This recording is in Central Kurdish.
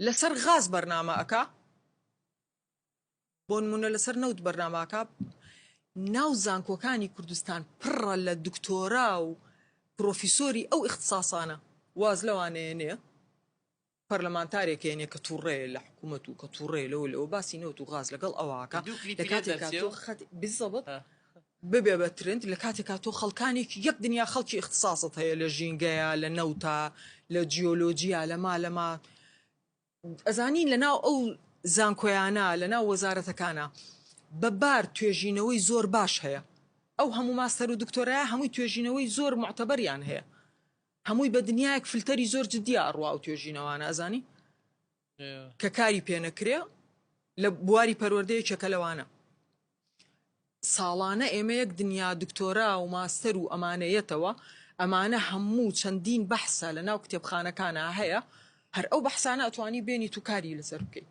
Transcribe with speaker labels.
Speaker 1: لەسەر غاز بەرنامە ئەکا بۆ نمونە لەسەر نەوت بەرنامەکە ناو زانکۆکانی کوردستان پڕە لە دکتۆرا و پرۆفیسۆری ئەو اختصاسانە واز لەوانەیە نێ پەرلەمانتارێکێنێ کە تووڕێ لە حکوومەت و کە تووڕێ لەوە باسی نەوت و غاز لەگەڵ ئەوواکە لە کاتێکا تۆ بزەبت ببێ بە ترند لە کاتێکا تۆ خەڵکانێکی یەک دنیا خەڵکی اختصاست هەیە لە ژینگەیە لە نەوتە لە جیۆلۆجیە لە مالەما ئەزانین لەناو ئەو زانکۆیانە لەناو وەزارەتەکانە بەبار توێژینەوەی زۆر باش هەیە ئەو هەموو ماستەر و دکتۆرایە هەمووی توێژینەوەی زۆر معتەبەریان هەیە هەمووی بە دنیایەک فلتەری زۆر جددیە ئەڕوا و توێژینەوانە ئەزانی کە کاری پێنەکرێ لە بواری پەروەردەیەکێکە لەوانە ساڵانە ئێمە یەک دنیا دکتۆرا و ماستەر و ئەمانەیەتەوە ئەمانە هەموو چەندین بەحسە لە ناو کتێبخانەکانە هەیە هەر ئەو بەحسانە ئەتوانی بێنیت و کاری لەسەر بکەیت